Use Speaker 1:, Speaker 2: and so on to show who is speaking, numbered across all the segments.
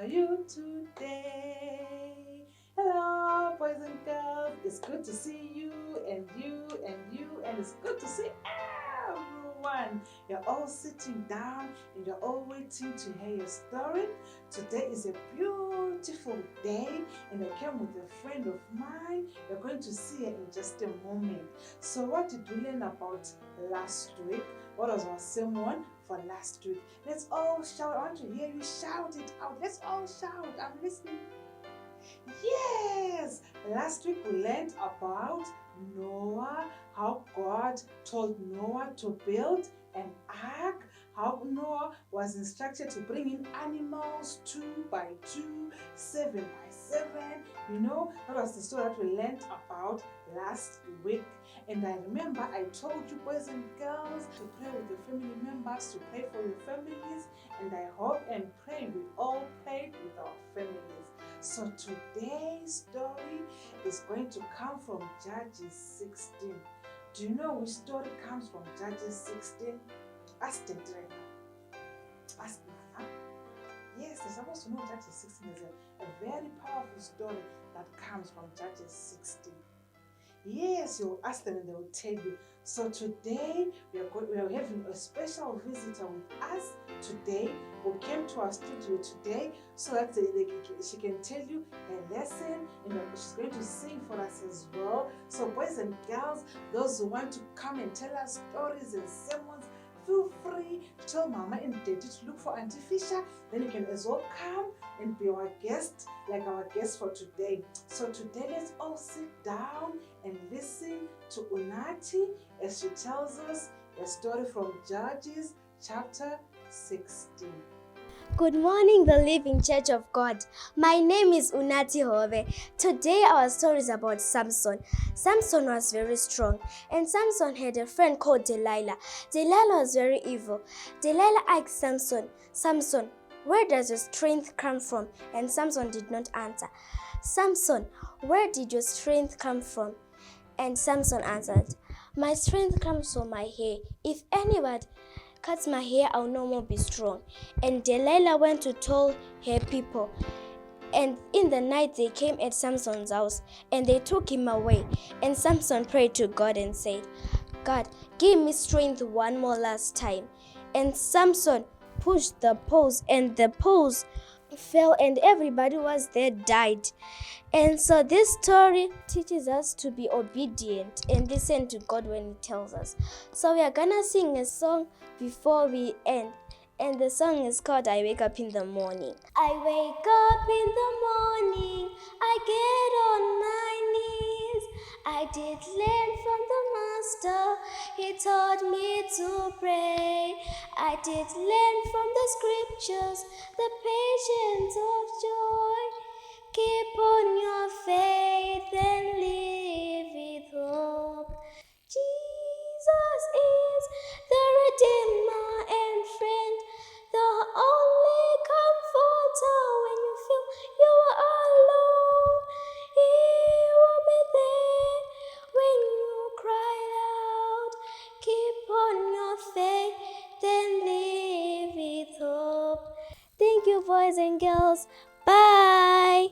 Speaker 1: are you today? Hello, boys and girls. It's good to see you and you and you, and it's good to see everyone. You're all sitting down and you're all waiting to hear your story. Today is a beautiful day, and I came with a friend of mine. You're going to see her in just a moment. So, what did we learn about last week? What was our sermon for last week? Let's all shout. I want to hear you shout it out. Let's all shout. I'm listening. Yes! Last week we learned about Noah, how God told Noah to build an ark, how Noah was instructed to bring in animals 2 by 2, 7 by 7. You know, that was the story that we learned about last week. And I remember I told you, boys and girls, to pray with your family members, to pray for your families. And I hope and pray we all prayed with our families. So today's story is going to come from Judges 16. Do you know which story comes from Judges 16? Ask the driver. Ask Mama. Yes, they're supposed to know Judges 16 is a very powerful story that comes from Judges 16. Yes, you'll ask them and they will tell you. So today we are having a special visitor with us today who came to our studio today so that she can tell you a lesson, and she's going to sing for us as well. So boys and girls, those who want to come and tell us stories and sermons, feel free to tell Mama and Daddy to look for Auntie Fisher. Then you can as well come and be our guest, like our guest for today. So today let's all sit down and listen to Unati as she tells us a story from Judges chapter 16.
Speaker 2: Good morning, the Living Church of God. My name is Unati Hove. Today our story is about Samson. Samson was very strong, and Samson had a friend called Delilah. Delilah was very evil. Delilah asked Samson, Samson, where does your strength come from? And Samson did not answer. Samson, where did your strength come from? And Samson answered, my strength comes from my hair. If anybody cuts my hair, I'll no more be strong. And Delilah went to tell her people. And in the night they came at Samson's house, and they took him away. And Samson prayed to God and said, God, give me strength one more last time. And Samson pushed the poles, and the poles fell, and everybody who was there died. And so this story teaches us to be obedient and listen to God when He tells us. So we are gonna sing a song before we end. And the song is called I Wake Up in the Morning. I wake up in the morning, I get on my knees. I did learn from the Master, He taught me to pray. I did learn from the scriptures, the patience of joy. Keep on your faith and live with hope. Jesus is the Redeemer and friend, the only comforter when you feel you are alone. He will be there when you cry out. Keep on your faith and live with hope. Thank you, boys and girls. Bye.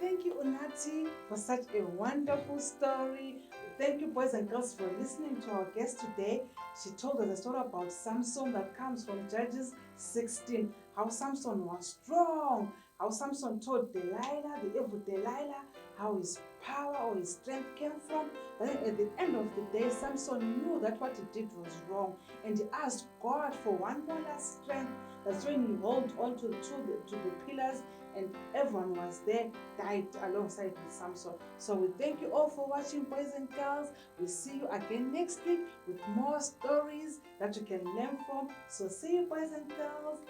Speaker 1: Thank you, Unati, for such a wonderful story. Thank you, boys and girls, for listening to our guest today. She told us a story about Samson that comes from Judges 16. How Samson was strong. How Samson told Delilah, the evil Delilah, how his power or his strength came from. But then at the end of the day, Samson knew that what he did was wrong. And he asked God for one more last strength. That's when he held on to the pillars, and everyone was there, died alongside with Samson. So we thank you all for watching, boys and girls. We'll see you again next week with more stories that you can learn from. So see you, boys and girls.